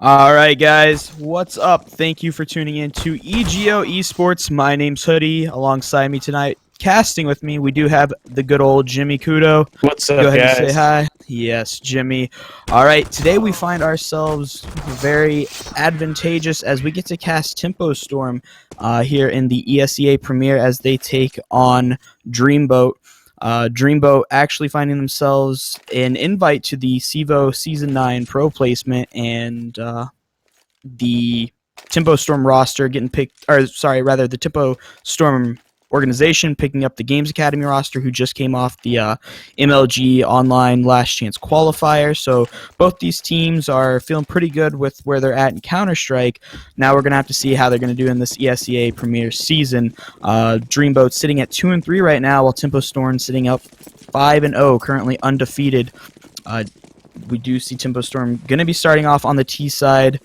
All right, guys, what's up? Thank you for tuning in to EGO Esports. My name's Hoodie. Alongside me tonight, casting with me, we do have the good old Jimmy Kudo. What's up, Go ahead and guys? say hi. Yes, Jimmy. All right, today we find ourselves very advantageous as we get to cast TempoStorm here in the ESEA Premier as they take on Dreamboat. Dreamboat actually finding themselves an invite to the CEVO Season 9 Pro placement, and the TempoStorm roster getting picked, or sorry, rather the TempoStorm organization picking up the Games Academy roster, who just came off the MLG Online Last Chance qualifier. So both these teams are feeling pretty good with where they're at in Counter-Strike. Now we're going to have to see how they're going to do in this ESEA Premier season. Dreamboat sitting at 2-3 right now, while TempoStorm sitting up 5-0, currently undefeated. We do see TempoStorm going to be starting off on the T side.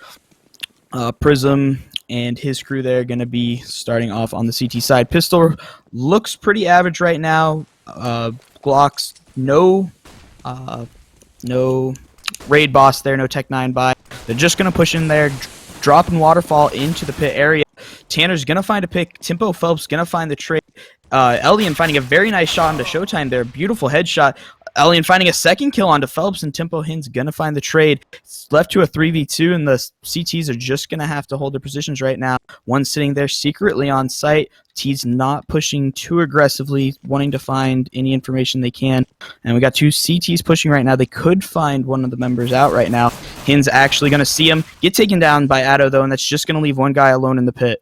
Prism and his crew there going to be starting off on the CT side. Pistol looks pretty average right now. Glocks, no raid boss there, no Tech 9 buy. They're just going to push in there, dropping Waterfall into the pit area. Tanner's going to find a pick. Tempo Phelps going to find the trade. Elian finding a very nice shot into Showtime there. Beautiful headshot. Elian finding a second kill onto Phelps, and Tempo Hin's going to find the trade. It's left to a 3v2, and the CTs are just going to have to hold their positions right now. One sitting there secretly on site. T's not pushing too aggressively, wanting to find any information they can. And we got two CTs pushing right now. They could find one of the members out right now. Hin's actually going to see him. Get taken down by Addo, though, and that's just going to leave one guy alone in the pit.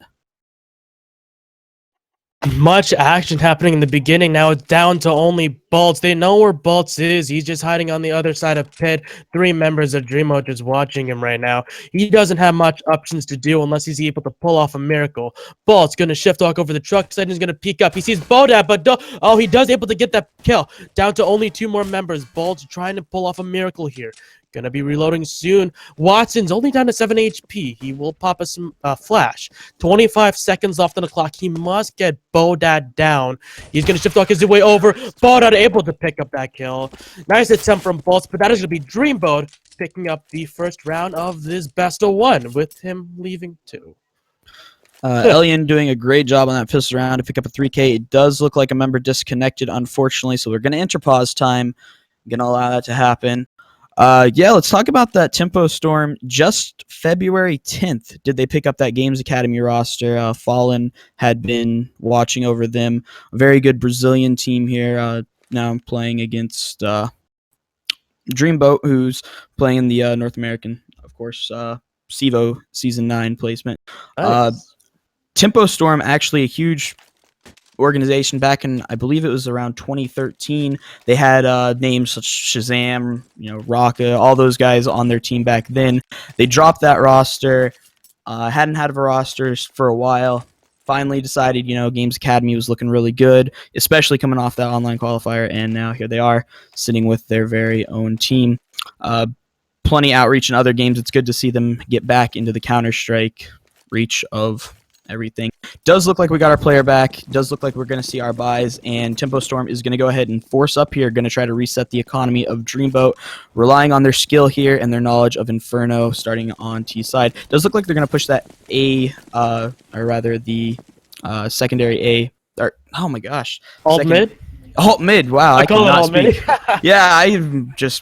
Much action happening in the beginning. Now it's down to only Bolts. They know where Bolts is. He's just hiding on the other side of pit. 3 members of Dreamboat just watching him right now. He doesn't have much options to do unless he's able to pull off a miracle. Bolts going to shift walk over the truck side and he's going to peek up. He sees Bodat, but he does able to get that kill. Down to only 2 more members. Bolts trying to pull off a miracle here. Gonna be reloading soon. Watson's only down to 7 HP. He will pop us some flash. 25 seconds left on the clock. He must get Bodat down. He's gonna shift walk his way over. Bodat able to pick up that kill. Nice attempt from Bolts, but that is gonna be Dreamboat picking up the first round of this best of 1 with him leaving 2. Elian doing a great job on that pistol round to pick up a 3K. It does look like a member disconnected, unfortunately, so we're gonna enter pause time. Gonna allow that to happen. Let's talk about that TempoStorm. Just February 10th did they pick up that Games Academy roster. Fallen had been watching over them. A very good Brazilian team here. Now I'm playing against Dreamboat, who's playing in the North American, of course, CEVO Season 9 placement. Nice. TempoStorm, actually a huge organization back in, I believe it was around 2013. They had names such as Shazam, Raka, all those guys on their team back then. They dropped that roster, hadn't had a roster for a while. Finally decided, Games Academy was looking really good, especially coming off that online qualifier, and now here they are sitting with their very own team. Plenty outreach in other games. It's good to see them get back into the Counter-Strike reach of everything. Does look like we got our player back. Does look like we're going to see our buys, and TempoStorm is going to go ahead and force up here, going to try to reset the economy of Dreamboat, relying on their skill here and their knowledge of Inferno starting on T side. Does look like they're going to push that A, or rather the secondary A, or oh my gosh. Alt mid? Alt mid, wow. I call it alt mid. Yeah,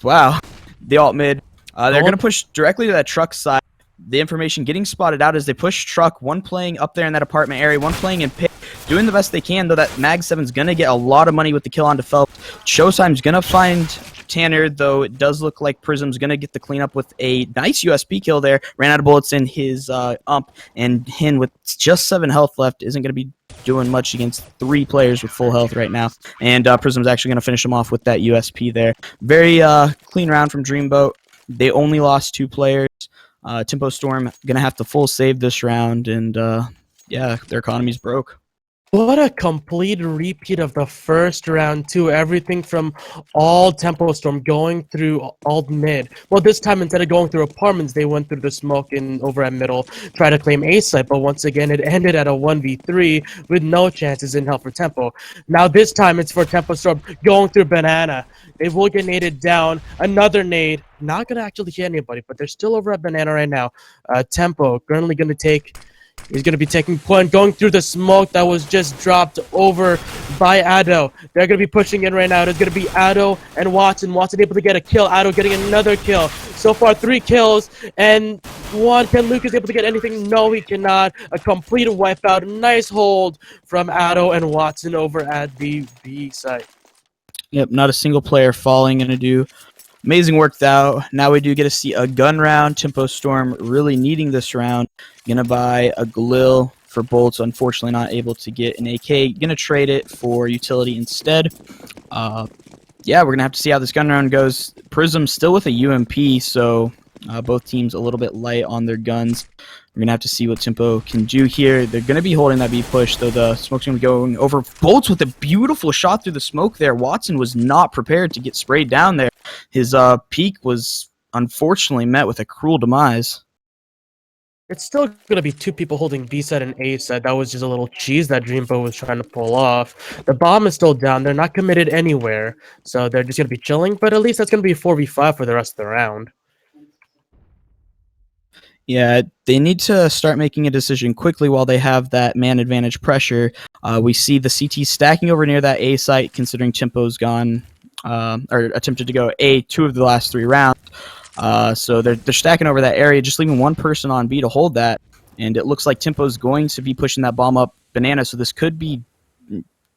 wow. The alt mid. They're going to push directly to that truck side. The information getting spotted out as they push truck, one playing up there in that apartment area, one playing in pit, doing the best they can, though that Mag 7's going to get a lot of money with the kill onto Phelps. Showtime's going to find Tanner, though it does look like Prism's going to get the cleanup with a nice USP kill there. Ran out of bullets in his ump, and Hin with just 7 health left isn't going to be doing much against 3 players with full health right now. And Prism's actually going to finish him off with that USP there. Very clean round from Dreamboat. They only lost 2 players. TempoStorm going to have to full save this round, and their economy's broke. What a complete repeat of the first round, too. Everything from all TempoStorm going through alt mid. Well, this time, instead of going through apartments, they went through the smoke in over at middle, try to claim A site, but once again, it ended at a 1v3 with no chances in hell for Tempo. Now, this time, it's for TempoStorm going through banana. They will get naded down. Another nade. Not going to actually hit anybody, but they're still over at banana right now. Tempo currently going to take... He's going to be taking point, going through the smoke that was just dropped over by Addo. They're going to be pushing in right now. It's going to be Addo and Watson. Watson able to get a kill. Addo getting another kill. So far, 3 kills and 1. Can Lucas able to get anything? No, he cannot. A complete wipeout. Nice hold from Addo and Watson over at the B site. Yep, not a single player falling. Going to do amazing work out. Now we do get to see a gun round. TempoStorm really needing this round. Gonna buy a Galil for bolts. Unfortunately, not able to get an AK. Gonna trade it for utility instead. Yeah, we're gonna have to see how this gun round goes. Prism still with a UMP, so both teams a little bit light on their guns. We're gonna have to see what Tempo can do here. They're gonna be holding that B push, though the smoke's gonna be going over. Bolts with a beautiful shot through the smoke there. Watson was not prepared to get sprayed down there. His peak was unfortunately met with a cruel demise. It's still going to be 2 people holding B side and A side. That was just a little cheese that Dreamboat was trying to pull off. The bomb is still down. They're not committed anywhere. So they're just going to be chilling. But at least that's going to be 4v5 for the rest of the round. Yeah, they need to start making a decision quickly while they have that man advantage pressure. We see the CT stacking over near that A site, considering Tempo's gone, or attempted to go A 2 of the last 3 rounds. So they're stacking over that area, just leaving one person on B to hold that. And it looks like Tempo's going to be pushing that bomb up banana, so this could be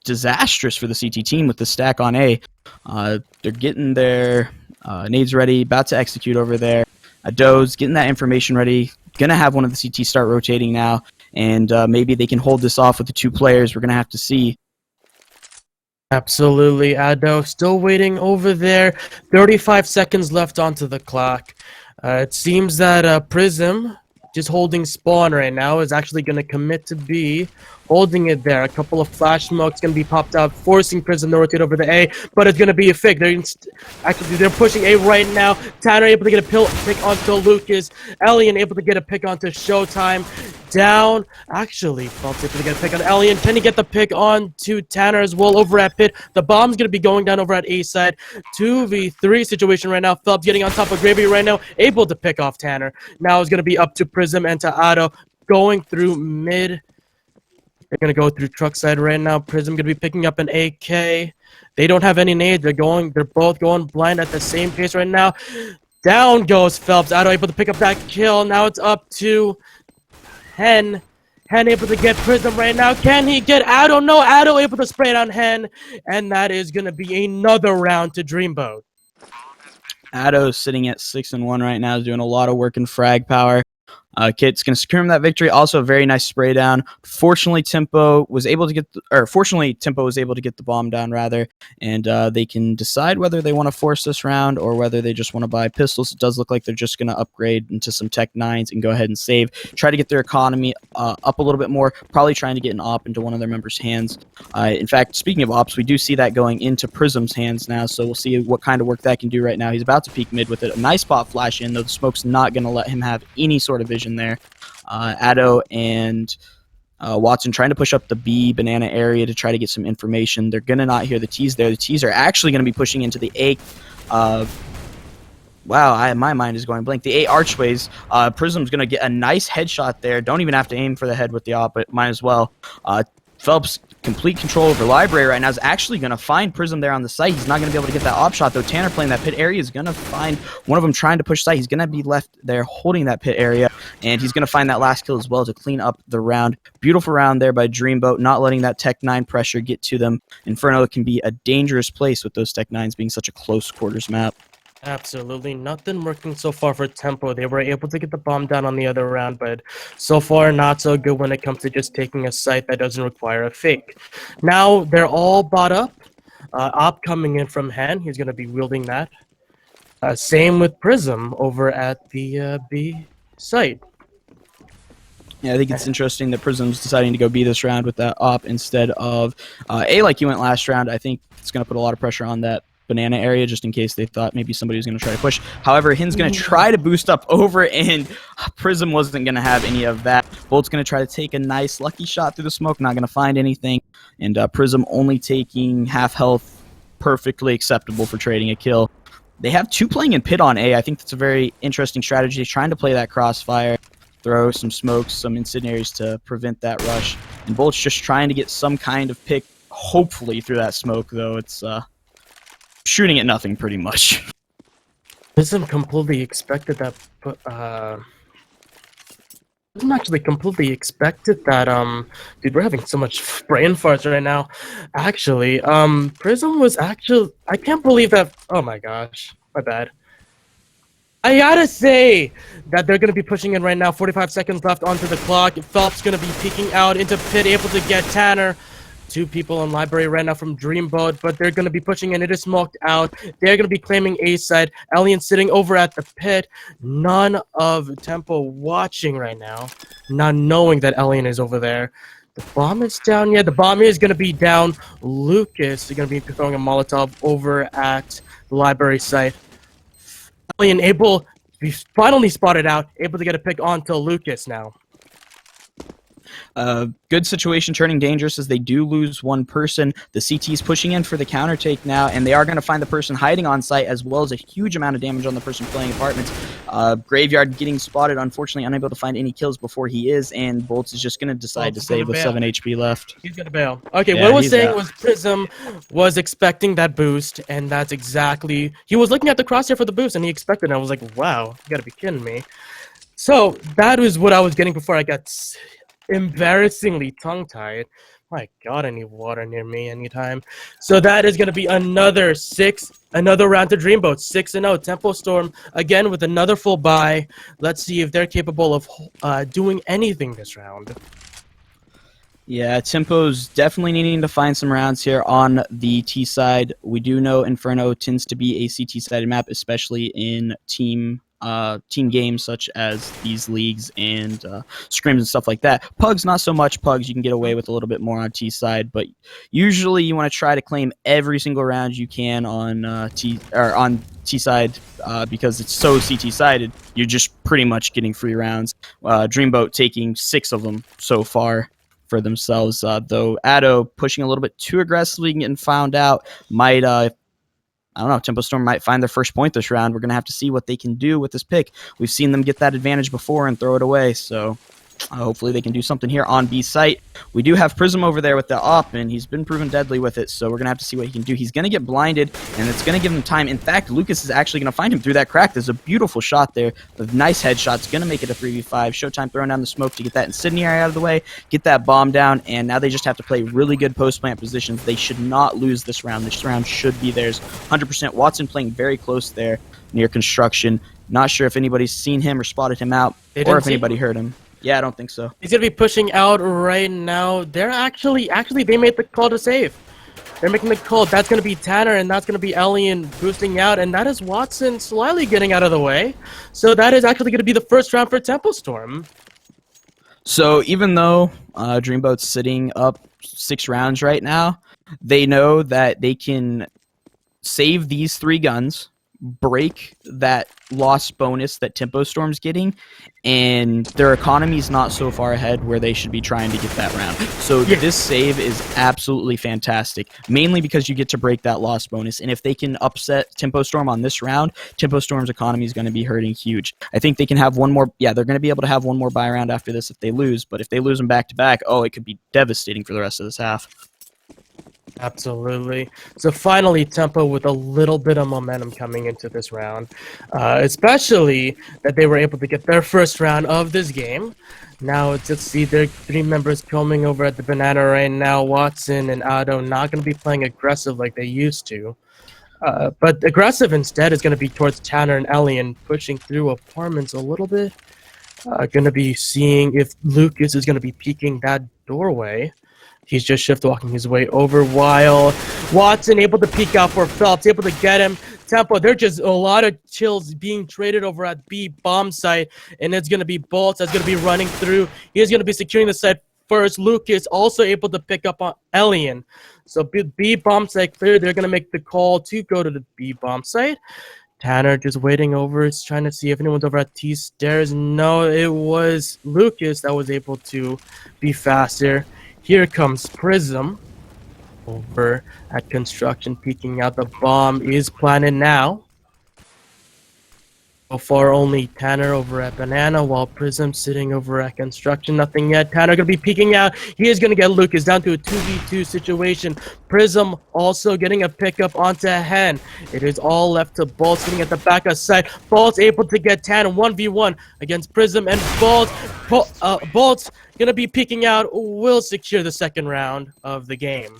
disastrous for the CT team with the stack on A. They're getting their nades ready, about to execute over there. Doe's getting that information ready, gonna have one of the CT start rotating now, and maybe they can hold this off with the 2 players. We're gonna have to see. Absolutely, Addo still waiting over there. 35 seconds left onto the clock. It seems that Prism, just holding spawn right now, is actually going to commit to B, holding it there. A couple of flash smokes going to be popped out, forcing Prism to rotate over the A, but it's going to be a fake. They're pushing A right now. Tanner able to get a pick onto Lucas. Elian able to get a pick onto Showtime. Down. Actually, Phelps able to get a pick on Elian. Can he get the pick on to Tanner as well over at Pit? The bomb's going to be going down over at A side. 2v3 situation right now. Phelps getting on top of Gravy right now. Able to pick off Tanner. Now it's going to be up to Prism and to Addo. Going through mid. They're going to go through truck side right now. Prism going to be picking up an AK. They don't have any nades. They're both going blind at the same pace right now. Down goes Phelps. Addo able to pick up that kill. Now it's up to Hen. Hen able to get Prism right now. Can he get Addo? No, Addo able to spray it on Hen. And that is going to be another round to Dreamboat. Addo's sitting at 6-1 right now, is doing a lot of work in frag power. Kit's going to secure him that victory. Also, a very nice spray down. Fortunately, Tempo was able to get the bomb down rather, and they can decide whether they want to force this round or whether they just want to buy pistols. It does look like they're just going to upgrade into some Tech 9s and go ahead and save. Try to get their economy up a little bit more. Probably trying to get an op into one of their members' hands. In fact, speaking of ops, we do see that going into Prism's hands now, so we'll see what kind of work that can do right now. He's about to peek mid with it. A nice spot flash in, though the smoke's not going to let him have any sort of vision there. Addo and Watson trying to push up the B banana area to try to get some information. They're going to not hear the T's there. The T's are actually going to be pushing into the A. Wow, my mind is going blank. The A archways. Prism's going to get a nice headshot there. Don't even have to aim for the head with the op, but might as well. Phelps, complete control over library right now, is actually going to find Prism there on the site. He's not going to be able to get that op shot, though. Tanner playing that pit area is going to find one of them trying to push site. He's going to be left there holding that pit area, and he's going to find that last kill as well to clean up the round. Beautiful round there by Dreamboat, not letting that Tech 9 pressure get to them. Inferno can be a dangerous place with those Tech 9s being such a close quarters map. Absolutely nothing working so far for Tempo. They were able to get the bomb down on the other round, but so far not so good when it comes to just taking a site that doesn't require a fake. Now they're all bought up. Op coming in from Hen. He's going to be wielding that. Same with Prism over at the B site. Yeah, I think it's interesting that Prism's deciding to go B this round with that op instead of A like you went last round. I think it's going to put a lot of pressure on that banana area just in case they thought maybe somebody was going to try to push. However, Hin's going to try to boost up over, and Prism wasn't going to have any of that. Bolt's going to try to take a nice lucky shot through the smoke, not going to find anything, and Prism only taking half health, perfectly acceptable for trading a kill. They have two playing in pit on A. I think that's a very interesting strategy, trying to play that crossfire, throw some smokes, some incendiaries to prevent that rush. And Bolt's just trying to get some kind of pick, hopefully, through that smoke, though. It's shooting at nothing, pretty much. Prism completely expected that, but, Prism actually completely expected that, dude, we're having so much brain farts right now. Actually, Prism was actually, I can't believe that, oh my gosh, my bad. I gotta say that they're gonna be pushing in right now. 45 seconds left onto the clock. Phelps gonna be peeking out into pit, able to get Tanner. Two people in library right now from Dreamboat, but they're gonna be pushing in. It is smoked out. They're gonna be claiming A side. Alien sitting over at the pit. None of Tempo watching right now, not knowing that Alien is over there. The bomb is down. Yeah, the bomb is gonna be down. Lucas is gonna be throwing a Molotov over at the library site. Alien able to be finally spotted out, able to get a pick onto Lucas now. Good situation turning dangerous as they do lose one person. The CT's pushing in for the counter take now, and they are going to find the person hiding on site, as well as a huge amount of damage on the person playing apartments. Graveyard getting spotted, unfortunately unable to find any kills before he is, and Bolts is just going to decide to save with 7 HP left. He's going to bail. Okay, Yeah, what I was saying was Prism was expecting that boost, and that's exactly... He was looking at the crosshair for the boost, and he expected it. I was like, wow, you got to be kidding me. So, that was what I was getting before I got embarrassingly tongue-tied. My god, I need water near me anytime. So that is going to be another round to Dreamboat. 6-0. TempoStorm again with another full buy. Let's see if they're capable of doing anything this round. Yeah, Tempo's definitely needing to find some rounds here on the T side. We do know Inferno tends to be a CT-sided map, especially in team games such as these leagues and scrims and stuff like that. Pugs, not so much. Pugs, you can get away with a little bit more on T side, but usually you want to try to claim every single round you can on T side because it's so CT sided. You're just pretty much getting free rounds. Dreamboat taking 6 of them so far for themselves, though Addo pushing a little bit too aggressively and getting found out might I don't know, TempoStorm might find their first point this round. We're going to have to see what they can do with this pick. We've seen them get that advantage before and throw it away, so hopefully they can do something here on B site. We do have Prism over there with the op, and he's been proven deadly with it, so we're going to have to see what he can do. He's going to get blinded, and it's going to give him time. In fact, Lucas is actually going to find him through that crack. There's a beautiful shot there. A nice headshot. It's going to make it a 3v5. Showtime throwing down the smoke to get that incendiary out of the way, get that bomb down, and now they just have to play really good post-plant positions. They should not lose this round. This round should be theirs 100%. Watson playing very close there near construction. Not sure if anybody's seen him or spotted him out, or if anybody heard him. Yeah, I don't think so. He's going to be pushing out right now. They're actually, they made the call to save. They're making the call. That's going to be Tanner, and that's going to be Alien boosting out, and that is Watson slightly getting out of the way. So that is actually going to be the first round for TempoStorm. So even though Dreamboat's sitting up 6 rounds right now, they know that they can save these 3 guns, break that loss bonus that TempoStorm's getting, and their economy's not so far ahead where they should be trying to get that round. So this save is absolutely fantastic, mainly because you get to break that loss bonus, and if they can upset TempoStorm on this round, TempoStorm's economy is going to be hurting huge. I think they can have one more, they're going to be able to have one more buy round after this if they lose, but if they lose them back-to-back, it could be devastating for the rest of this half. Absolutely. So finally, Tempo with a little bit of momentum coming into this round, especially that they were able to get their first round of this game. Now let's see their 3 members coming over at the banana right now. Watson and Addo not going to be playing aggressive like they used to. But aggressive instead is going to be towards Tanner and Alien, pushing through apartments a little bit. Going to be seeing if Lucas is going to be peeking that doorway. He's just shift walking his way over while Watson able to peek out for Phelps, able to get him. Tempo, there's just a lot of kills being traded over at B bomb site, and it's going to be Bolts that's going to be running through. He's going to be securing the site first. Lucas also able to pick up on Elian. So B bomb site clear. They're going to make the call to go to the B bomb site. Tanner just waiting over. He's trying to see if anyone's over at T stairs. No, it was Lucas that was able to be faster. Here comes Prism over at construction, peeking out. The bomb is planted now. So far, only Tanner over at Banana, while Prism sitting over at construction. Nothing yet. Tanner gonna be peeking out. He is gonna get Lucas down to a 2v2 situation. Prism also getting a pickup onto Hen. It is all left to Bolt sitting at the back of site. Bolt's able to get Tanner 1v1 against Prism, and Bolt's gonna be peeking out. Will secure the second round of the game.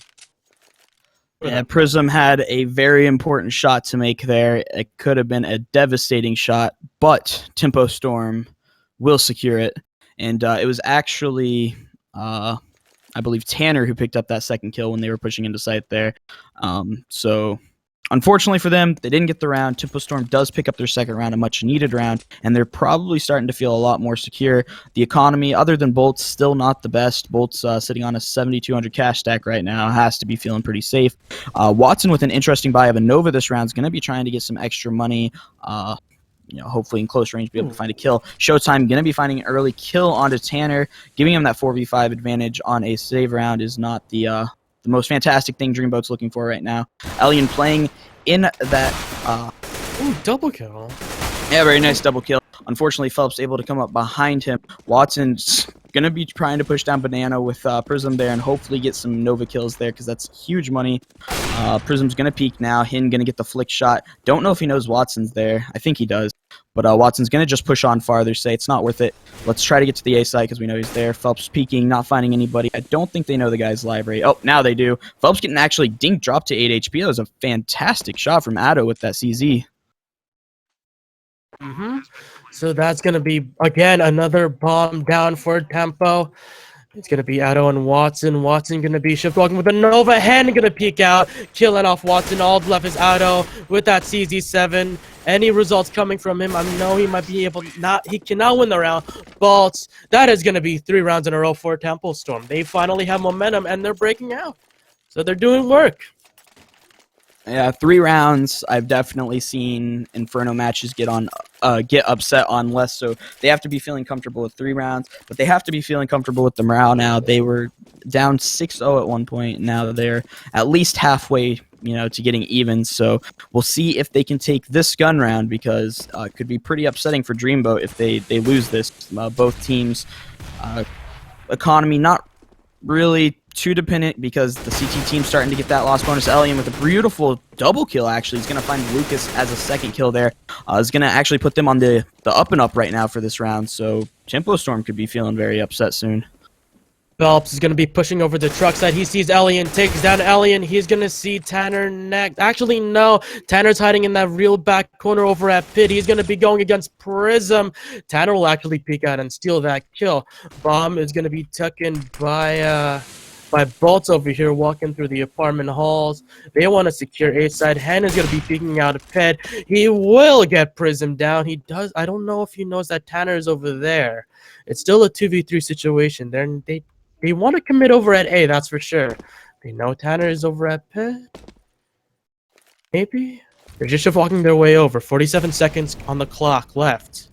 Yeah, Prism had a very important shot to make there. It could have been a devastating shot, but TempoStorm will secure it. And it was actually, I believe, Tanner who picked up that second kill when they were pushing into sight there. So unfortunately for them, they didn't get the round. TempoStorm does pick up their second round, a much-needed round, and they're probably starting to feel a lot more secure. The economy, other than Bolt's, still not the best. Bolt's sitting on a 7,200 cash stack right now. Has to be feeling pretty safe. Watson with an interesting buy of a Nova this round is going to be trying to get some extra money. Hopefully in close range, be able to find a kill. Showtime going to be finding an early kill onto Tanner, giving him that 4v5 advantage on a save round is not the most fantastic thing Dreamboat's looking for right now. Elian playing in that... double kill. Yeah, very nice double kill. Unfortunately, Phelps able to come up behind him. Watson's going to be trying to push down Banana with Prism there and hopefully get some Nova kills there because that's huge money. Prism's going to peek now. Hin going to get the flick shot. Don't know if he knows Watson's there. I think he does. But Watson's going to just push on farther, say it's not worth it. Let's try to get to the A side because we know he's there. Phelps peeking, not finding anybody. I don't think they know the guy's library. Oh, now they do. Phelps getting actually dink dropped to 8 HP. That was a fantastic shot from Addo with that CZ. So that's going to be, again, another bomb down for Tempo. It's going to be Addo and Watson. Watson going to be shift walking with a Nova. Hen going to peek out, killing off Watson. All left is Addo with that CZ7. Any results coming from him, I know he might be able he cannot win the round. But that is going to be 3 rounds in a row for TempoStorm. They finally have momentum and they're breaking out. So they're doing work. Yeah, 3 rounds. I've definitely seen Inferno matches get upset on less, so they have to be feeling comfortable with 3 rounds, but they have to be feeling comfortable with the morale now. They were down 6-0 at one point. Now they're at least halfway, to getting even, so we'll see if they can take this gun round because it could be pretty upsetting for Dreamboat if they lose this. Both teams' economy not really too dependent because the CT team's starting to get that loss bonus. Elian with a beautiful double kill, actually. He's going to find Lucas as a second kill there. Is going to actually put them on the up and up right now for this round, so TempoStorm could be feeling very upset soon. Phelps is going to be pushing over the truck side. He sees Elian, takes down Elian. He's going to see Tanner next. Actually, no. Tanner's hiding in that real back corner over at Pit. He's going to be going against Prism. Tanner will actually peek out and steal that kill. Bomb is going to be taken by Bolts over here walking through the apartment halls. They want to secure A side. Hen is going to be peeking out of Pit. He will get Prism down. He does. I don't know if he knows that Tanner is over there. It's still a 2v3 situation. They want to commit over at A, that's for sure. They know Tanner is over at Pit. Maybe? They're just walking their way over. 47 seconds on the clock left.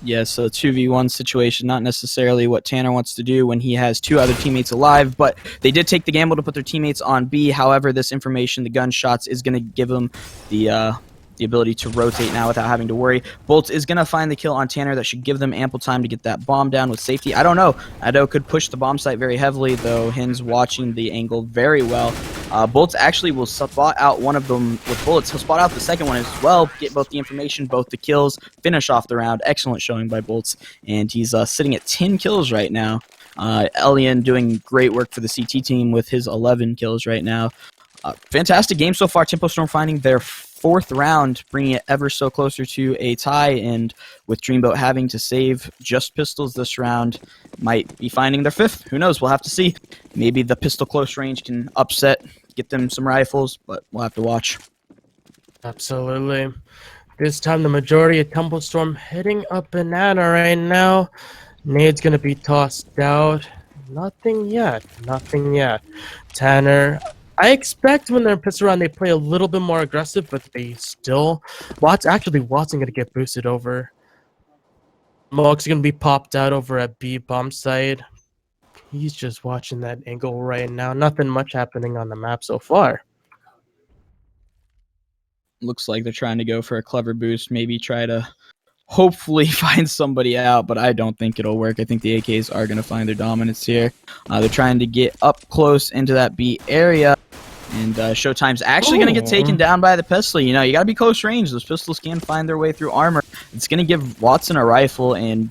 Yeah, so 2v1 situation, not necessarily what Tanner wants to do when he has 2 other teammates alive, but they did take the gamble to put their teammates on B. However, this information, the gunshots, is going to give them the ability to rotate now without having to worry. Bolts is going to find the kill on Tanner. That should give them ample time to get that bomb down with safety. I don't know. Addo could push the bomb site very heavily, though. Hin's watching the angle very well. Bolts actually will spot out one of them with bullets. He'll spot out the second one as well, get both the information, both the kills, finish off the round. Excellent showing by Bolts, and he's sitting at 10 kills right now. Elian doing great work for the CT team with his 11 kills right now. Fantastic game so far. TempoStorm finding their 4th round, bringing it ever so closer to a tie, and with Dreamboat having to save just pistols this round, might be finding their 5th. Who knows? We'll have to see. Maybe the pistol close range can upset, get them some rifles, but we'll have to watch. Absolutely. This time, the majority of TempoStorm hitting a banana right now. Nade's gonna be tossed out. Nothing yet. Nothing yet. Tanner. I expect when they're pissed around, they play a little bit more aggressive, but they still. Watson gonna get boosted over. Mox gonna be popped out over at B bomb site. He's just watching that angle right now. Nothing much happening on the map so far. Looks like they're trying to go for a clever boost, maybe try to hopefully find somebody out, but I don't think it'll work. I think the AKs are going to find their dominance here. They're trying to get up close into that B area, and Showtime's actually going to get taken down by the pistol. You know, you got to be close range. Those pistols can find their way through armor. It's going to give Watson a rifle, and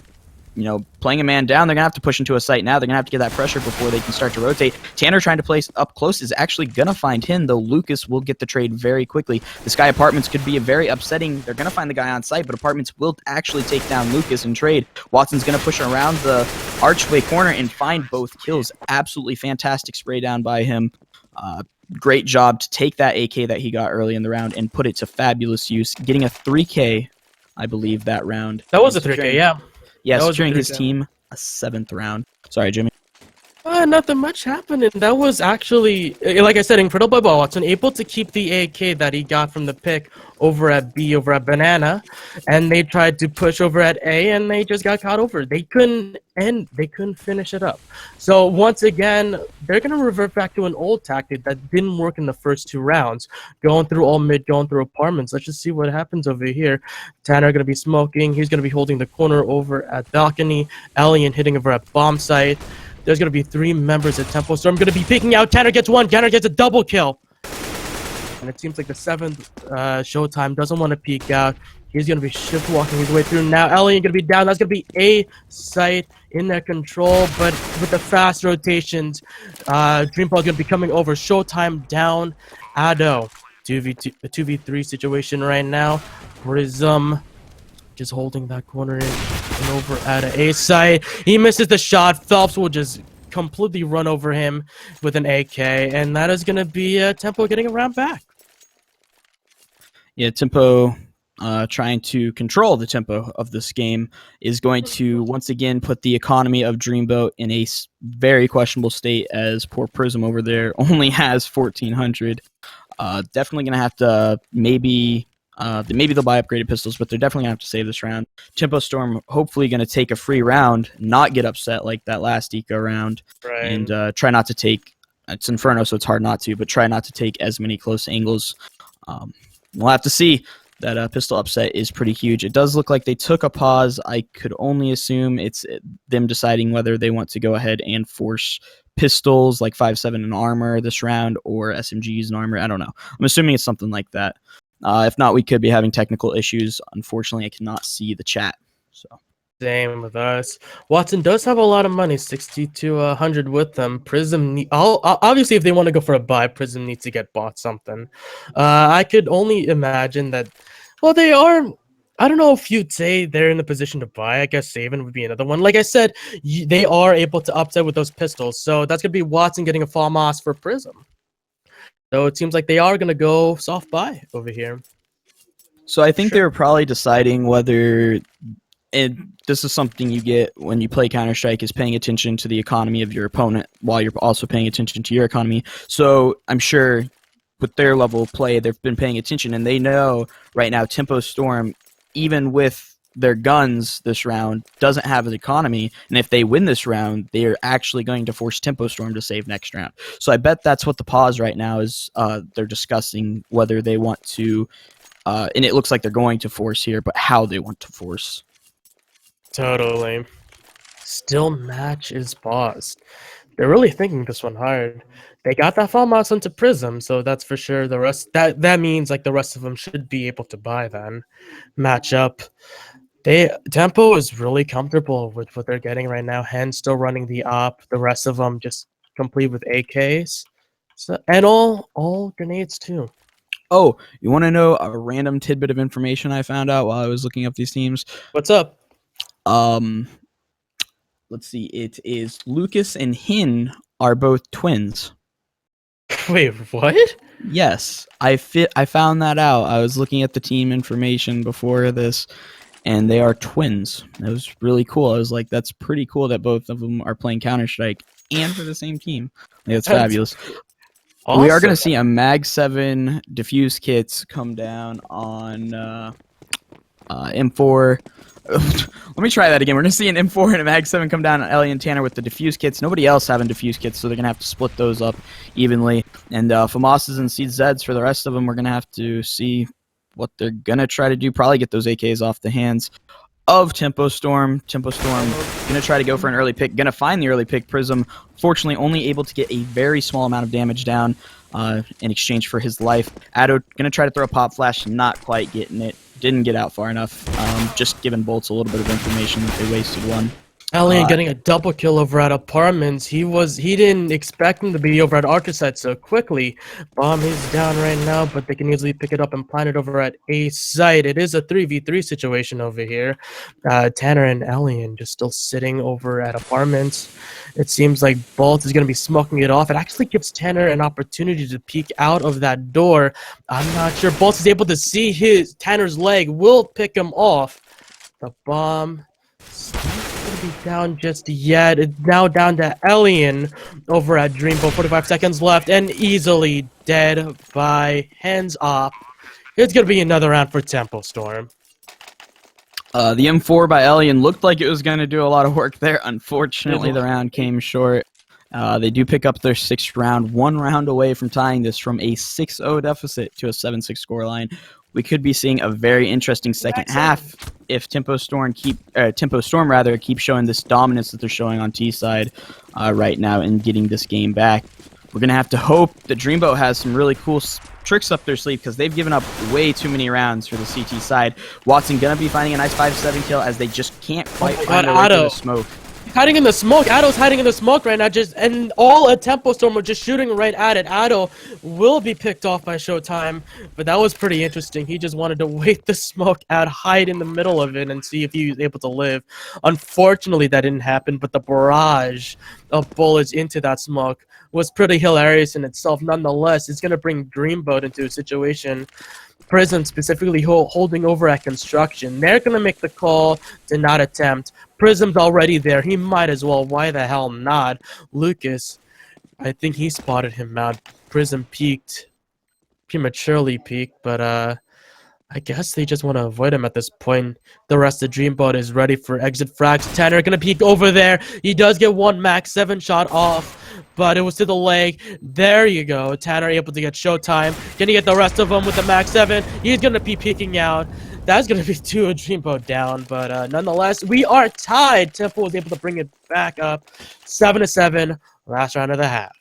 you know, playing a man down, they're going to have to push into a site now. They're going to have to get that pressure before they can start to rotate. Tanner trying to place up close is actually going to find him, though Lucas will get the trade very quickly. The Sky Apartments could be a very upsetting. They're going to find the guy on site, but Apartments will actually take down Lucas and trade. Watson's going to push around the archway corner and find both kills. Absolutely fantastic spray down by him. Great job to take that AK that he got early in the round and put it to fabulous use, getting a 3K, I believe, that round. That was a 3K, yeah. Yeah, securing his team a 7th round. Sorry, Jimmy. Nothing much happening. That was actually, like I said, incredible by Watson, able to keep the AK that he got from the pick over at B, over at Banana, and they tried to push over at A, and they just got caught over. They couldn't finish it up. So once again, they're gonna revert back to an old tactic that didn't work in the first 2 rounds, going through all mid, going through apartments. Let's just see what happens over here. Tanner gonna be smoking. He's gonna be holding the corner over at balcony. Alien hitting over at bomb site. There's going to be 3 members at TempoStorm going to be peeking out. Tanner gets 1. Tanner gets a double kill. And it seems like the 7th Showtime doesn't want to peek out. He's going to be shift walking his way through now. Alien going to be down. That's going to be A site in their control. But with the fast rotations, Dreamboat going to be coming over. Showtime down. Ado. 2v3 situation right now. Prism just holding that corner in and over at A site. He misses the shot. Phelps will just completely run over him with an AK, and that is going to be Tempo getting a round back. Yeah, Tempo trying to control the tempo of this game is going to once again put the economy of Dreamboat in a very questionable state, as poor Prism over there only has 1,400. Definitely going to have to maybe they'll buy upgraded pistols, but they're definitely going to have to save this round. TempoStorm hopefully going to take a free round, not get upset like that last eco round, Right. and try not to take. It's Inferno, so it's hard not to, but try not to take as many close angles. We'll have to see. That pistol upset is pretty huge. It does look like they took a pause. I could only assume it's them deciding whether they want to go ahead and force pistols like 5.7 in armor this round or SMGs in armor. I don't know. I'm assuming it's something like that. If not, we could be having technical issues. Unfortunately, I cannot see the chat. So same with us. Watson does have a lot of money, 60 to 100 with them. Prism, obviously, if they want to go for a buy, Prism needs to get bought something. I could only imagine that. Well, they are. I don't know if you'd say they're in the position to buy. I guess Saban would be another one. Like I said, they are able to upset with those pistols. So that's going to be Watson getting a FAMAS for Prism. So it seems like they are going to go soft buy over here. So I think they were probably deciding whether, and this is something you get when you play Counter-Strike, is paying attention to the economy of your opponent while you're also paying attention to your economy. So I'm sure with their level of play, they've been paying attention, and they know right now TempoStorm, even with their guns this round, doesn't have an economy, and if they win this round, they are actually going to force TempoStorm to save next round. So I bet that's what the pause right now is. They're discussing whether they want to, and it looks like they're going to force here, but how they want to force. Totally. Still match is paused. They're really thinking this one hard. They got that FAMAS into Prism, so that's for sure. The rest that means like the rest of them should be able to buy then. Match up. Tempo is really comfortable with what they're getting right now. Hen's still running the op. The rest of them just complete with AKs. So, and all grenades too. Oh, you want to know a random tidbit of information I found out while I was looking up these teams? What's up? Let's see. It is Lucas and Hin are both twins. Wait, what? Yes, I found that out. I was looking at the team information before this, and they are twins. It was really cool. I was like, that's pretty cool that both of them are playing Counter Strike and for the same team. Like, that's That's fabulous. We are going awesome. to see a Mag 7 diffuse kits come down on M4. Let me try that again. We're going to see an M4 and a Mag 7 come down on Ellie and Tanner with the diffuse kits. Nobody else having diffuse kits, so they're going to have to split those up evenly. And FAMAS's and CZs for the rest of them, we're going to have to see what they're going to try to do. Probably get those AKs off the hands of TempoStorm. TempoStorm going to try to go for an early pick. Going to find the early pick. Prism, fortunately, only able to get a very small amount of damage down in exchange for his life. Addo going to try to throw a pop flash. Not quite getting it. Didn't get out far enough. Just giving Bolts a little bit of information that they wasted one. Alien getting a double kill over at Apartments. He didn't expect him to be over at Arcosite so quickly. Bomb is down right now, but they can easily pick it up and plant it over at A site. It is a 3v3 situation over here. Tanner and Alien just still sitting over at Apartments. It seems like Bolt is going to be smoking it off. It actually gives Tanner an opportunity to peek out of that door. I'm not sure. Bolt is able to see Tanner's leg. Will pick him off. The bomb be down just yet. It's now down to Alien over at Dreamboat. 45 seconds left and easily dead by hands off. It's gonna be another round for TempoStorm. The M4 by Alien looked like it was going to do a lot of work there. Unfortunately, the round came short. They do pick up their 6th round, 1 round away from tying this from a 6-0 deficit to a 7-6 scoreline. We could be seeing a very interesting second half if TempoStorm keep showing this dominance that they're showing on T side right now and getting this game back. We're gonna have to hope that Dreamboat has some really cool tricks up their sleeve because they've given up way too many rounds for the CT side. Watson gonna be finding a nice 5-7 kill as they just can't quite find their way to the smoke. Hiding in the smoke. Addo's hiding in the smoke right now. And all at TempoStorm are just shooting right at it. Addo will be picked off by Showtime, but that was pretty interesting. He just wanted to wait the smoke out, hide in the middle of it, and see if he was able to live. Unfortunately, that didn't happen, but the barrage of bullets into that smoke was pretty hilarious in itself. Nonetheless, it's going to bring Dreamboat into a situation. Prism specifically holding over at construction. They're going to make the call to not attempt. Prism's already there. He might as well. Why the hell not? Lucas, I think he spotted him out. Prism peeked. Prematurely peeked, but I guess they just want to avoid him at this point. The rest of Dreamboat is ready for exit frags. Tanner going to peek over there. He does get one Max 7 shot off, but it was to the leg. There you go. Tanner able to get Showtime. Can he get the rest of them with the Max 7? He's going to be peeking out. That's going to be 2 of Dreamboat down, but nonetheless, we are tied. Tempo was able to bring it back up. 7-7, last round of the half.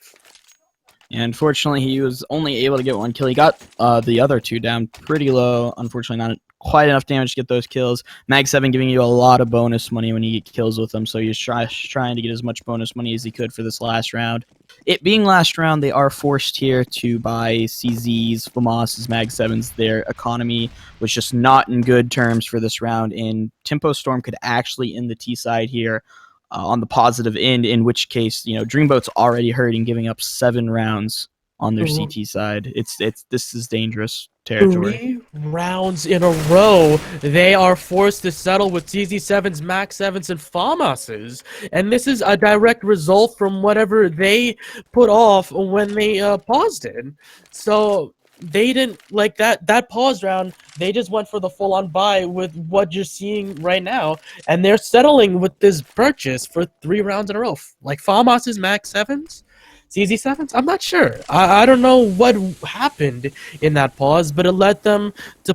And unfortunately, he was only able to get 1 kill. He got the other 2 down pretty low. Unfortunately, not quite enough damage to get those kills. Mag 7 giving you a lot of bonus money when you get kills with them, so he's trying to get as much bonus money as he could for this last round. It being last round, they are forced here to buy CZs, FAMAS's, Mag 7s. Their economy was just not in good terms for this round, and TempoStorm could actually end the T side here on the positive end, in which case, you know, Dreamboat's already hurting, giving up 7 rounds on their CT side. This is dangerous territory. 3 rounds in a row, they are forced to settle with CZ7s, Max 7s, and FAMAS's. And this is a direct result from whatever they put off when they paused it. So they didn't like that pause round. They just went for the full-on buy with what you're seeing right now, and they're settling with this purchase for 3 rounds in a row. Like FAMAS's Max 7s, CZ7s. I'm not sure. I don't know what happened in that pause, but it led them to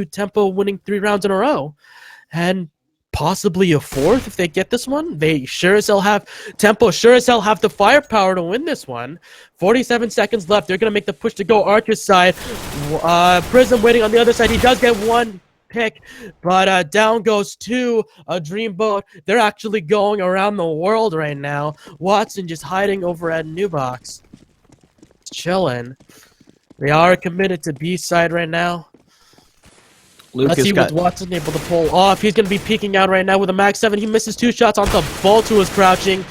Tempo winning 3 rounds in a row, and possibly a 4th if they get this one. They sure as hell have the firepower to win this one. 47 seconds left. They're gonna make the push to go Archer's side. Prism waiting on the other side. He does get 1 pick, but down goes 2. A Dreamboat. They're actually going around the world right now. Watson just hiding over at Newbox, chilling. They are committed to B side right now. Let's see what Watson able to pull off. He's going to be peeking out right now with a Mag 7. He misses 2 shots onto Bolt, who was crouching.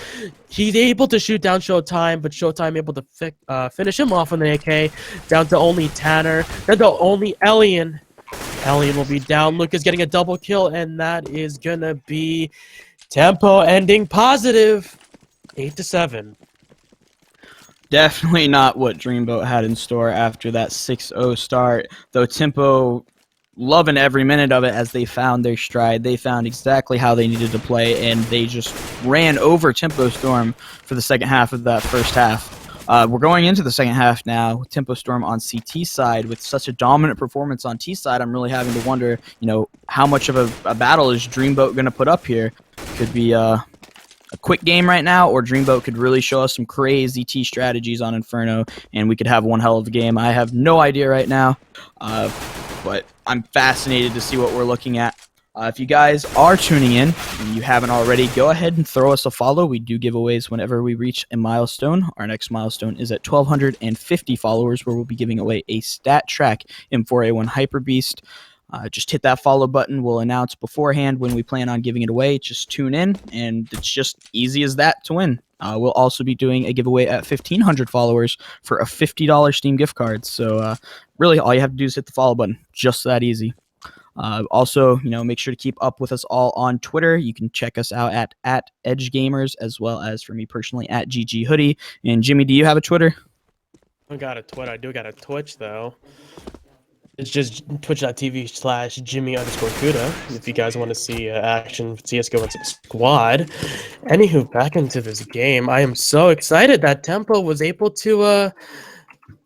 He's able to shoot down Showtime, but Showtime able to finish him off on the AK. Down to only Tanner. Down to only Elian. Elian will be down. Luke is getting a double kill, and that is going to be Tempo ending positive. 8-7. Definitely not what Dreamboat had in store after that 6-0 start, though Tempo loving every minute of it as they found their stride. They found exactly how they needed to play, and they just ran over TempoStorm for the second half of that first half. We're going into the second half now. TempoStorm on CT side with such a dominant performance on T side. I'm really having to wonder, how much of a battle is Dreamboat going to put up here? Could be a quick game right now, or Dreamboat could really show us some crazy T strategies on Inferno, and we could have one hell of a game. I have no idea right now, but I'm fascinated to see what we're looking at. If you guys are tuning in and you haven't already, go ahead and throw us a follow. We do giveaways whenever we reach a milestone. Our next milestone is at 1,250 followers, where we'll be giving away a stat track M4A1 Hyper Beast. Just hit that follow button. We'll announce beforehand when we plan on giving it away. Just tune in, and it's just easy as that to win. We'll also be doing a giveaway at 1,500 followers for a $50 Steam gift card. So really, all you have to do is hit the follow button. Just that easy. Also, make sure to keep up with us all on Twitter. You can check us out at EdgeGamers, as well as for me personally at ggHoodie. And Jimmy, do you have a Twitter? I got a Twitter. I do got a Twitch, though. It's just twitch.tv/Jimmy_Kudo if you guys want to see action CSGO and squad. Anywho, back into this game. I am so excited that Tempo was able to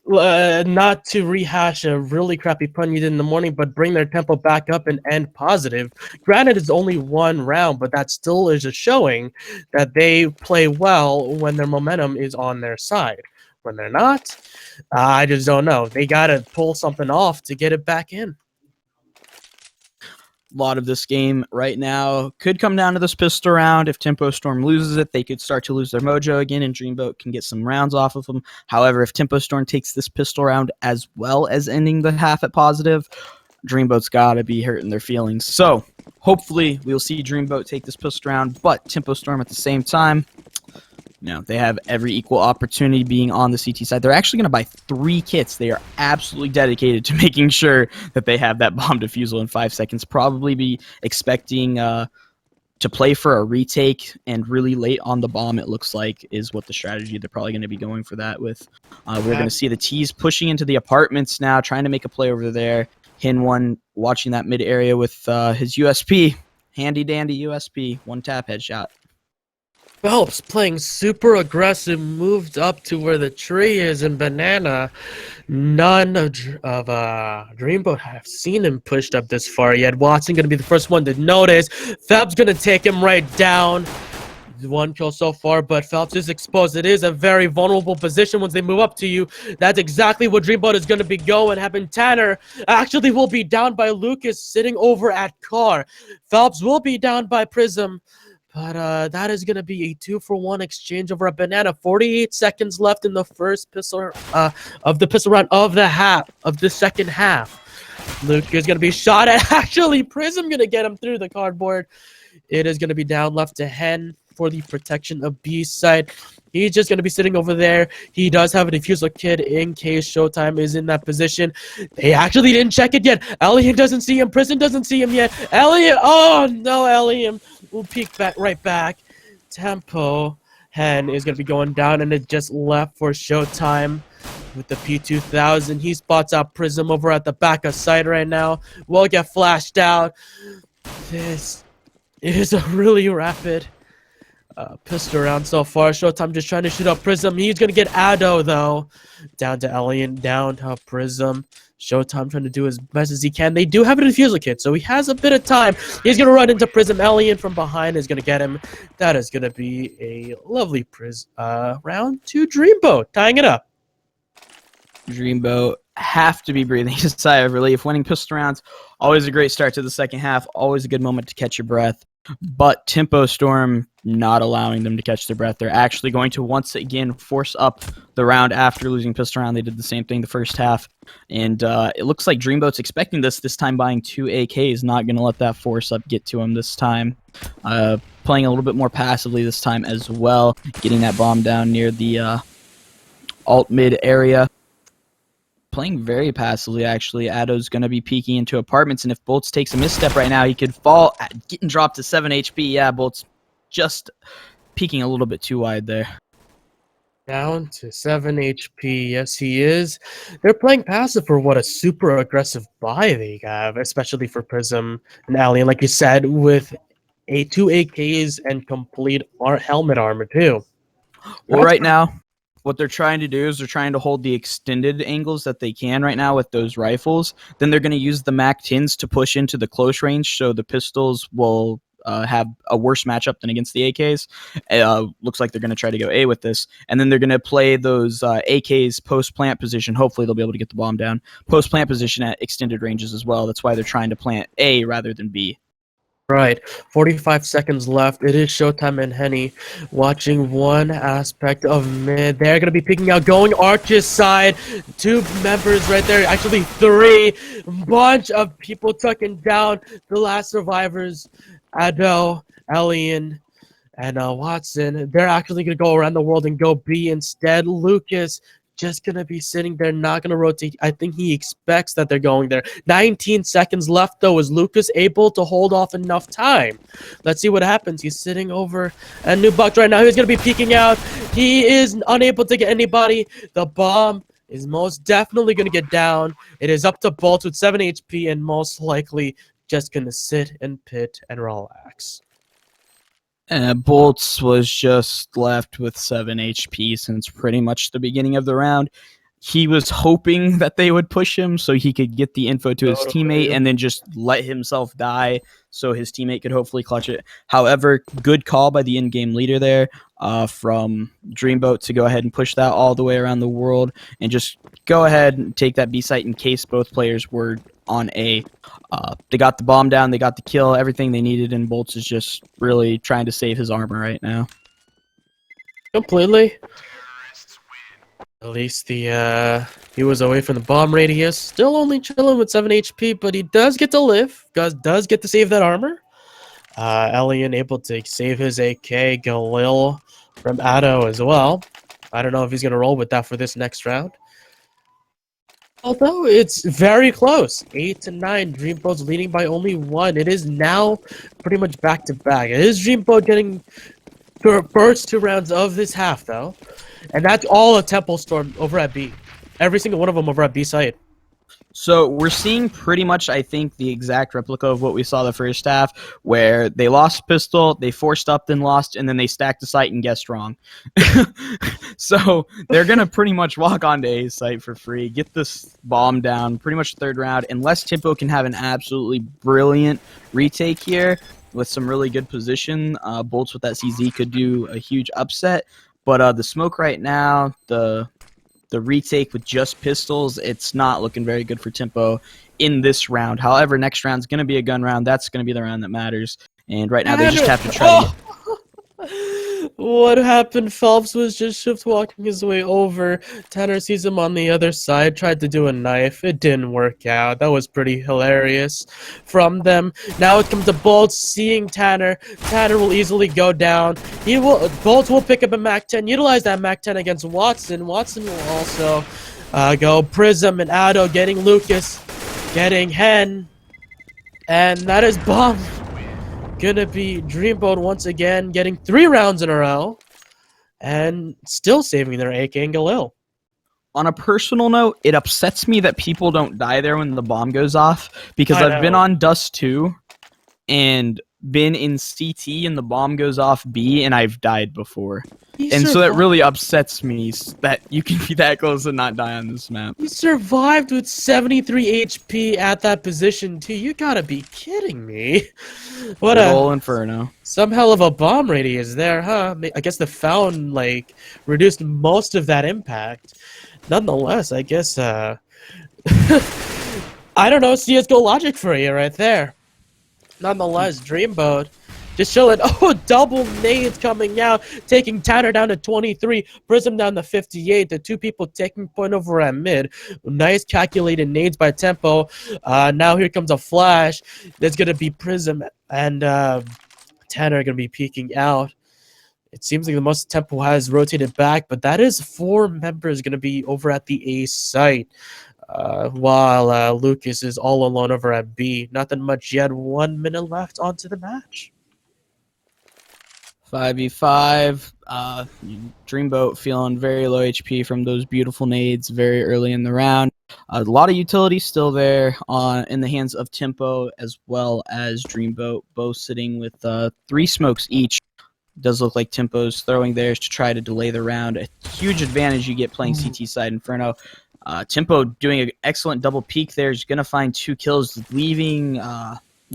not to rehash a really crappy pun you did in the morning, but bring their tempo back up and end positive. Granted, it's only one round, but that still is a showing that they play well when their momentum is on their side. When they're not, I just don't know. They got to pull something off to get it back in. A lot of this game right now could come down to this pistol round. If TempoStorm loses it, they could start to lose their mojo again, and Dreamboat can get some rounds off of them. However, if TempoStorm takes this pistol round as well as ending the half at positive, Dreamboat's got to be hurting their feelings. So hopefully we'll see Dreamboat take this pistol round, but TempoStorm at the same time, they have every equal opportunity being on the CT side. They're actually going to buy 3 kits. They are absolutely dedicated to making sure that they have that bomb defusal in 5 seconds. Probably be expecting to play for a retake, and really late on the bomb, it looks like, is what the strategy they're probably going to be going for that with. We're going to see the T's pushing into the apartments now, trying to make a play over there. Hin1 watching that mid area with his USP. Handy dandy USP. 1-tap headshot. Phelps playing super aggressive, moved up to where the tree is in Banana. None of Dreamboat have seen him pushed up this far yet. Watson going to be the first one to notice. Phelps going to take him right down. 1 kill so far, but Phelps is exposed. It is a very vulnerable position once they move up to you. That's exactly what Dreamboat is going to be going. Having Tanner actually will be down by Lucas sitting over at Car. Phelps will be down by Prism. But that is going to be a 2-for-1 exchange over a Banana. 48 seconds left in the first pistol of the pistol round of the second half. Luke is going to be shot at. Actually, Prism going to get him through the cardboard. It is going to be down left to Hen for the protection of B side. He's just going to be sitting over there. He does have a defusal kit in case Showtime is in that position. They actually didn't check it yet. Elliot doesn't see him. Prison doesn't see him yet. Elliot, oh no, Elliot will peek right back. Tempo. Hen is going to be going down, and it just left for Showtime with the P2000. He spots out Prism over at the back of site right now. Will get flashed out. This is a really rapid pistol round so far. Showtime just trying to shoot up Prism. He's going to get Ado, though. Down to Elian, down to Prism. Showtime trying to do as best as he can. They do have a defusal kit, so he has a bit of time. He's going to run into Prism. Elian from behind is going to get him. That is going to be a lovely round to Dreamboat, tying it up. Dreamboat have to be breathing a sigh of relief. Winning pistol rounds, always a great start to the second half. Always a good moment to catch your breath. but TempoStorm not allowing them to catch their breath. They're actually going to once again force up the round after losing pistol round. They did the same thing the first half, and it looks like Dreamboat's expecting this time, buying 2 AKs, not going to let that force up get to him this time. Playing a little bit more passively this time as well, getting that bomb down near the alt mid area. Playing very passively, actually. Addo's going to be peeking into apartments, and if Bolts takes a misstep right now, he could fall, getting dropped to 7 HP. Yeah, Bolts just peeking a little bit too wide there. Down to 7 HP. Yes, he is. They're playing passive for what a super aggressive buy they have, especially for Prism and Alien, like you said, with 2 AKs and complete helmet armor, too. Well, right now, what they're trying to do is they're trying to hold the extended angles that they can right now with those rifles. Then they're going to use the MAC-10s to push into the close range, so the pistols will have a worse matchup than against the AKs. Looks like they're going to try to go A with this. And then they're going to play those AKs post-plant position. Hopefully they'll be able to get the bomb down. Post-plant position at extended ranges as well. That's why they're trying to plant A rather than B. Right, 45 seconds left. It is Showtime and Henny watching one aspect of mid. They're going to be picking out, going Arch's side. 2 members right there, actually 3. Bunch of people tucking down the last survivors. Addo, Alien, and Watson. They're actually going to go around the world and go B instead. Lucas just going to be sitting there, not going to rotate. I think he expects that they're going there. 19 seconds left, though. Is Lucas able to hold off enough time? Let's see what happens. He's sitting over at New Bucks right now. He's going to be peeking out. He is unable to get anybody. The bomb is most definitely going to get down. It is up to Bolts with 7 HP and most likely just going to sit and pit and relax. Bolts was just left with 7 HP since pretty much the beginning of the round. He was hoping that they would push him so he could get the info to his teammate and then just let himself die so his teammate could hopefully clutch it. However, good call by the in-game leader there from Dreamboat to go ahead and push that all the way around the world and just go ahead and take that B site in case both players were on A. They got the bomb down, they got the kill, everything they needed, and Bolts is just really trying to save his armor right now. Completely. At least he was away from the bomb radius. Still only chilling with 7 HP, but he does get to live. Does get to save that armor. Alien able to save his AK. Galil from Addo as well. I don't know if he's going to roll with that for this next round. Although it's very close. 8-9. Dreamboat's leading by only 1. It is now pretty much back-to-back. It is Dreamboat getting the first 2 rounds of this half, though. And that's all of TempoStorm over at B. Every single one of them over at B site. So we're seeing pretty much, I think, the exact replica of what we saw the first half, where they lost pistol, they forced up, then lost, and then they stacked the site and guessed wrong. So they're going to pretty much walk onto A's site for free, get this bomb down, pretty much the 3rd round, unless Tempo can have an absolutely brilliant retake here with some really good position. Bolts with that CZ could do a huge upset. But the smoke right now, the retake with just pistols, it's not looking very good for Tempo in this round. However, next round's going to be a gun round. That's going to be the round that matters. And right now they just have to try to... What happened? Phelps was just shift walking his way over. Tanner sees him on the other side, tried to do a knife. It didn't work out. That was pretty hilarious from them. Now it comes to Bolts seeing Tanner. Tanner will easily go down. Bolts will pick up a MAC-10, utilize that MAC-10 against Watson. Watson will also go Prism and Addo getting Lucas, getting Hen. And that is bomb. Gonna be Dreamboat once again, getting 3 rounds in a row, and still saving their AK and Galil. On a personal note, it upsets me that people don't die there when the bomb goes off, because I've been on Dust 2 and been in CT and the bomb goes off B and I've died before. So that really upsets me that you can be that close and not die on this map. He survived with 73 HP at that position too. You gotta be kidding me. What a whole inferno. Some hell of a bomb radius there, huh? I guess the Fountain reduced most of that impact. Nonetheless, I guess I don't know, CSGO logic for you right there. Nonetheless, Dreamboat Just chilling. Oh, double nades coming out, taking Tanner down to 23, Prism down to 58. The two people taking point over at mid. Nice calculated nades by Tempo. Now here comes a flash. There's going to be Prism and Tanner are going to be peeking out. It seems like the most Tempo has rotated back, but that is 4 members going to be over at the A site. While Lucas is all alone over at B. Nothing much yet. 1 minute left onto the match. 5v5. Dreamboat feeling very low HP from those beautiful nades very early in the round. A lot of utility still there in the hands of Tempo as well as Dreamboat, both sitting with 3 smokes each. Does look like Tempo's throwing theirs to try to delay the round. A huge advantage you get playing CT side Inferno. Tempo doing an excellent double peek there. He's going to find 2 kills, leaving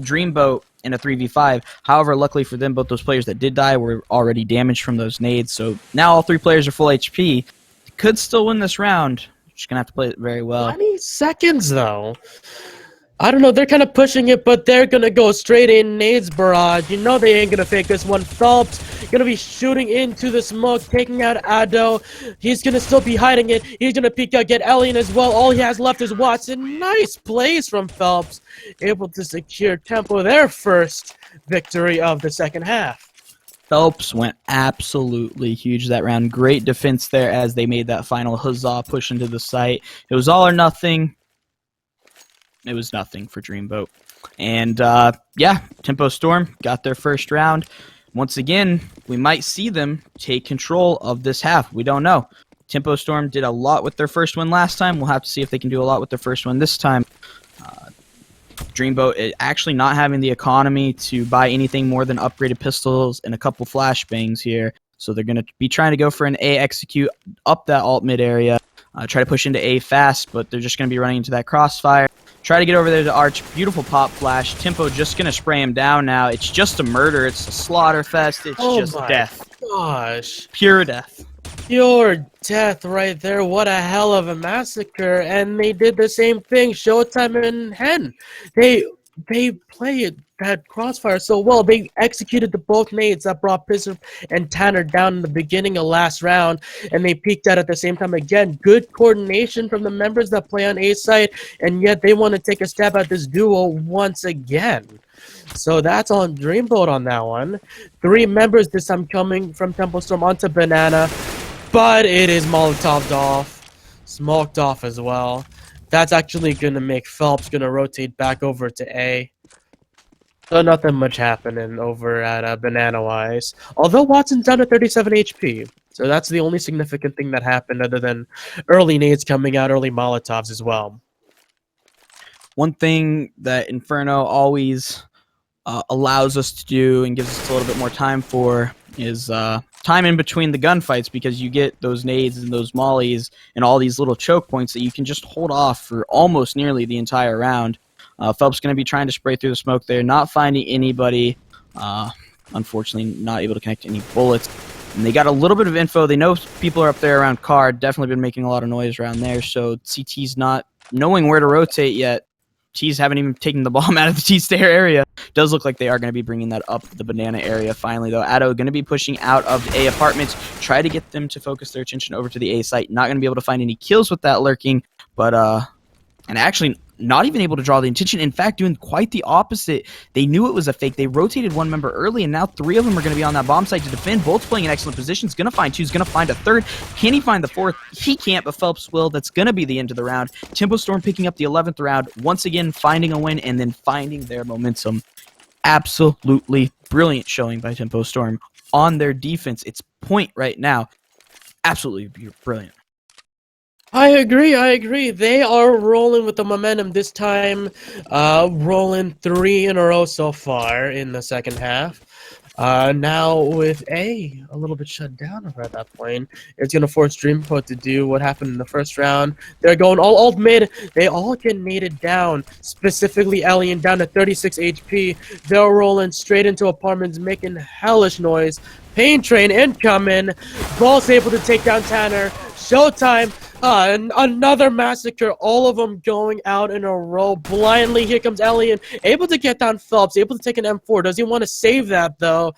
Dreamboat in a 3v5. However, luckily for them, both those players that did die were already damaged from those nades. So now all 3 players are full HP. Could still win this round. Just going to have to play it very well. 20 seconds, though. I don't know, they're kind of pushing it, but they're going to go straight in. Nades barrage. You know they ain't going to fake this one. Phelps going to be shooting into the smoke, taking out Ado. He's going to still be hiding it. He's going to peek out, get Alien as well. All he has left is Watson. Nice plays from Phelps. Able to secure Tempo their first victory of the second half. Phelps went absolutely huge that round. Great defense there as they made that final huzzah push into the site. It was all or nothing. It was nothing for Dreamboat. And, yeah, TempoStorm got their first round. Once again, we might see them take control of this half. We don't know. TempoStorm did a lot with their first win last time. We'll have to see if they can do a lot with their first win this time. Dreamboat actually not having the economy to buy anything more than upgraded pistols and a couple flashbangs here. So they're going to be trying to go for an A execute up that alt mid area. Try to push into A fast, but they're just going to be running into that crossfire. Try to get over there to Arch. Beautiful pop flash. Tempo just going to spray him down now. It's just a murder. It's a slaughter fest. It's just death. Gosh. Pure death. Pure death right there. What a hell of a massacre. And they did the same thing. Showtime and Hen. They played that crossfire so well. They executed the both nades that brought Prism and Tanner down in the beginning of last round, and they peaked out at the same time again. Good coordination from the members that play on A site, and yet they want to take a stab at this duo once again. So that's on Dreamboat on that one. 3 members this time coming from TempoStorm onto Banana, but it is Molotoved off, smoked off as well. That's actually going to make Phelps going to rotate back over to A. So nothing much happening over at Banana-wise. Although Watson's down to 37 HP. So that's the only significant thing that happened other than early nades coming out, early Molotovs as well. One thing that Inferno always allows us to do and gives us a little bit more time for is time in between the gunfights, because you get those nades and those mollies and all these little choke points that you can just hold off for almost nearly the entire round. Phelps going to be trying to spray through the smoke there, not finding anybody. Unfortunately, not able to connect any bullets. And they got a little bit of info. They know people are up there around card. Definitely been making a lot of noise around there. So CT's not knowing where to rotate yet. T's haven't even taken the bomb out of the T-stair area. Does look like they are going to be bringing that up the banana area finally, though. Ado going to be pushing out of the A apartments. Try to get them to focus their attention over to the A site. Not going to be able to find any kills with that lurking, but and actually not even able to draw the attention. In fact, doing quite the opposite. They knew it was a fake. They rotated one member early, and now 3 of them are going to be on that bomb site to defend. Both playing in excellent positions. Going to find 2. He's going to find a 3rd. Can he find the 4th? He can't, but Phelps will. That's going to be the end of the round. TempoStorm picking up the 11th round. Once again, finding a win and then finding their momentum. Absolutely brilliant showing by TempoStorm on their defense. It's point right now. Absolutely brilliant. I agree. They are rolling with the momentum this time, rolling 3 in a row so far in the second half. Now with A a little bit shut down over at that point, it's going to force Dreamboat to do what happened in the first round. They're going all alt mid. They all get naded down, specifically Alien down to 36 HP. They're rolling straight into apartments, making hellish noise. Pain Train incoming. Ball's able to take down Tanner. Showtime. And another massacre, all of them going out in a row blindly. Here comes Alien, able to get down Phelps, able to take an M4. Does he want to save that, though?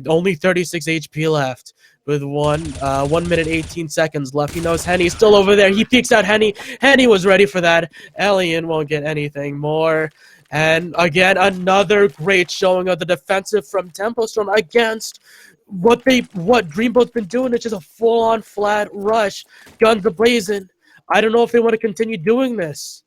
Only 36 HP left with 1 minute 18 seconds left. He knows Henny's still over there. He peeks out Henny. Henny was ready for that. Alien won't get anything more. And again, another great showing of the defensive from TempoStorm against what Dreamboat's been doing. Is just a full-on flat rush, guns ablazing. I don't know if they want to continue doing this.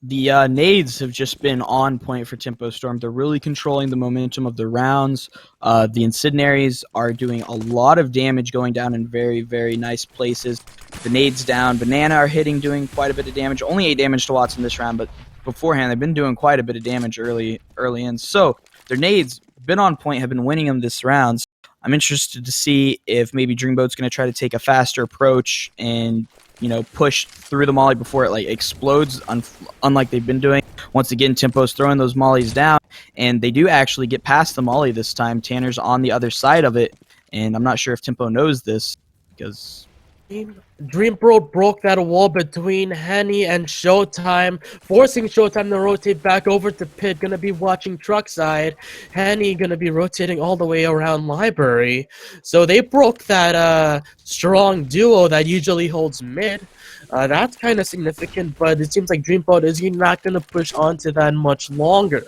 The nades have just been on point for TempoStorm. They're really controlling the momentum of the rounds. The incendiaries are doing a lot of damage, going down in very, very nice places. The nades down. Banana are hitting, doing quite a bit of damage. Only 8 damage to Watson this round, but beforehand they've been doing quite a bit of damage early in. So their nades been on point, have been winning them this round. I'm interested to see if maybe Dreamboat's going to try to take a faster approach and, you know, push through the molly before it like explodes, unlike they've been doing. Once again, Tempo's throwing those mollies down, and they do actually get past the molly this time. Tanner's on the other side of it, and I'm not sure if Tempo knows this because Dreamboat broke that wall between Henny and Showtime, forcing Showtime to rotate back over to Pit. Gonna be watching truck side. Henny gonna be rotating all the way around Library. So they broke that strong duo that usually holds mid. That's kind of significant, but it seems like Dreamboat is not gonna push onto that much longer.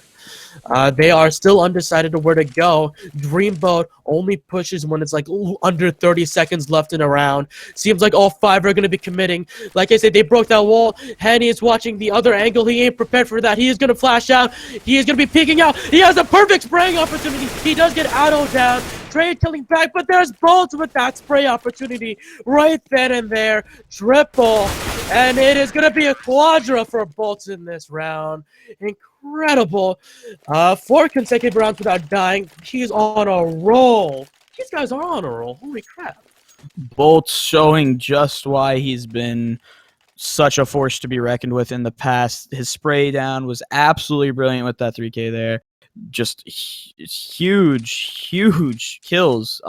They are still undecided to where to go. Dreamboat only pushes when it's like under 30 seconds left in a round. Seems like all 5 are going to be committing. Like I said, they broke that wall. Henny is watching the other angle. He ain't prepared for that. He is going to flash out. He is going to be peeking out. He has a perfect spraying opportunity. He does get auto down. Trey killing back, but there's Bolts with that spray opportunity right then and there. Triple. And it is going to be a quadra for Bolts in this round. Incredible. 4 consecutive rounds without dying. He's on a roll. These guys are on a roll. Holy crap. Bolt's showing just why he's been such a force to be reckoned with in the past. His spray down was absolutely brilliant with that 3K there. Just huge kills.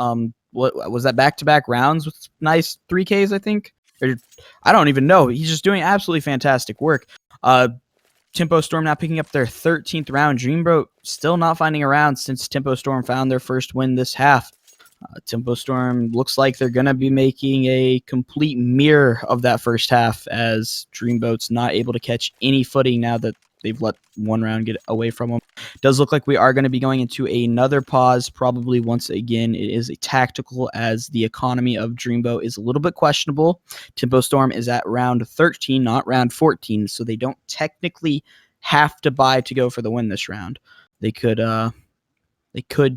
What was that, back-to-back rounds with nice 3Ks, I think? Or, I don't even know. He's just doing absolutely fantastic work. TempoStorm now picking up their 13th round. Dreamboat still not finding a round since TempoStorm found their first win this half. TempoStorm looks like they're going to be making a complete mirror of that first half, as Dreamboat's not able to catch any footing now that they've let one round get away from them. Does look like we are going to be going into another pause, probably once again. It is a tactical, as the economy of Dreamboat is a little bit questionable. TempoStorm is at round 13, not round 14, so they don't technically have to buy to go for the win this round. They could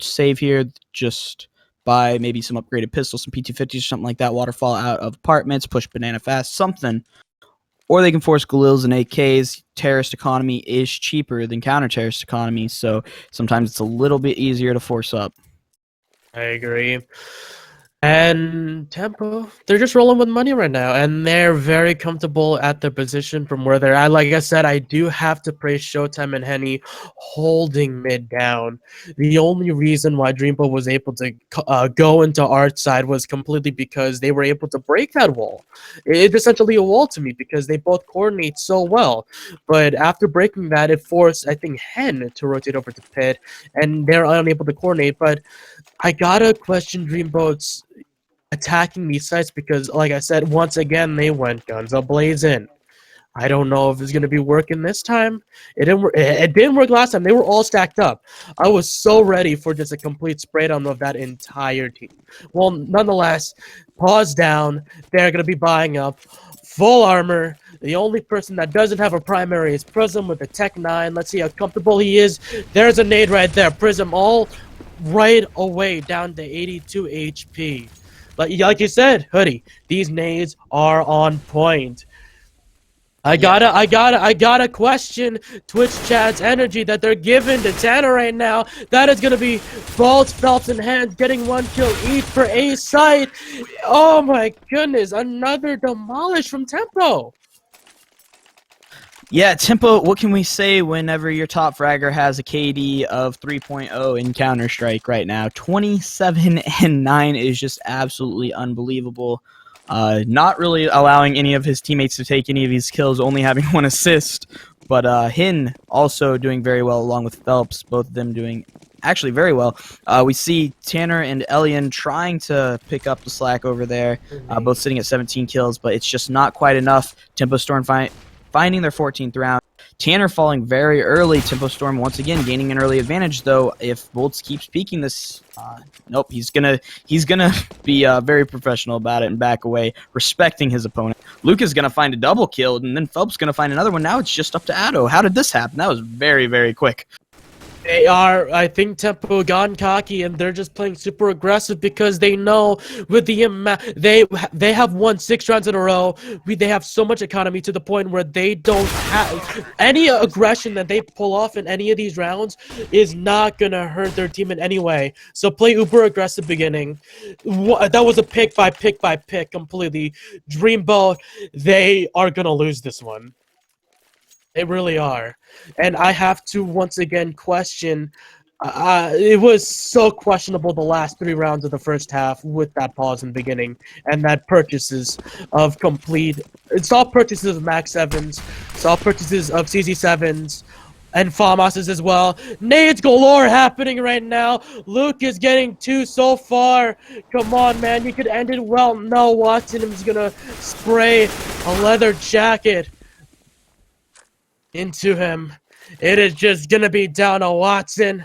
save here, just buy maybe some upgraded pistols, some PT-50s or something like that, waterfall out of apartments, push Banana fast, something. Or they can force Galils and AKs. Terrorist economy is cheaper than counter-terrorist economy, so sometimes it's a little bit easier to force up. I agree. And Tempo, they're just rolling with money right now, and they're very comfortable at their position from where they're at. Like I said, I do have to praise Showtime and Henny holding mid down. The only reason why Dreamboat was able to go into our side was completely because they were able to break that wall. It's essentially a wall to me because they both coordinate so well. But after breaking that, it forced, I think, Hen to rotate over to Pit, and they're unable to coordinate. But I gotta question Dreamboat's attacking these sites because, like I said, once again, they went guns a-blazing. I don't know if it's going to be working this time. It didn't work last time. They were all stacked up. I was so ready for just a complete spray down of that entire team. Well, nonetheless, pause down. They're going to be buying up full armor. The only person that doesn't have a primary is Prism with a Tech 9. Let's see how comfortable he is. There's a nade right there. Prism all right away down to 82 HP. Like you said, Hoodie, these nades are on point. I gotta question Twitch chat's energy that they're giving to Tanner right now. That is gonna be Bolts, Phelps, and Hands getting 1 kill each for a site. Oh my goodness, another demolish from Tempo. Yeah, Tempo, what can we say whenever your top fragger has a KD of 3.0 in Counter-Strike right now? 27-9 is just absolutely unbelievable. Not really allowing any of his teammates to take any of his kills, only having 1 assist. But Hin also doing very well along with Phelps, both of them doing actually very well. We see Tanner and Elian trying to pick up the slack over there, both sitting at 17 kills, but it's just not quite enough. TempoStorm finding their 14th round. Tanner falling very early. TempoStorm once again gaining an early advantage, though. If Boltz keeps peeking this, nope, he's gonna be very professional about it and back away, respecting his opponent. Luca's gonna find a double kill, and then Phelps gonna find another one. Now it's just up to Addo. How did this happen? That was very, very quick. They are, I think, Tempo gone cocky, and they're just playing super aggressive because they know with the they have won 6 rounds in a row. They have so much economy to the point where they don't have any aggression that they pull off in any of these rounds is not gonna hurt their team in any way. So play uber aggressive beginning. That was a pick by pick completely. Dreamboat, they are gonna lose this one. They really are. And I have to once again question, it was so questionable the last 3 rounds of the first half with that pause in the beginning and that purchases of soft purchases of Max 7s, soft purchases of CZ7s, and FAMAS's as well. Nades galore happening right now. Luke is getting 2 so far. Come on, man. You could end it well. No, Watson is going to spray a leather jacket into him. It is just gonna be down to Watson.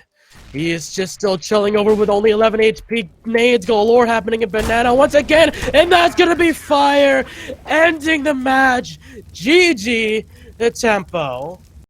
He is just still chilling over with only 11 HP. Nades galore happening in Banana once again, and that's gonna be fire, ending the match. GG the Tempo.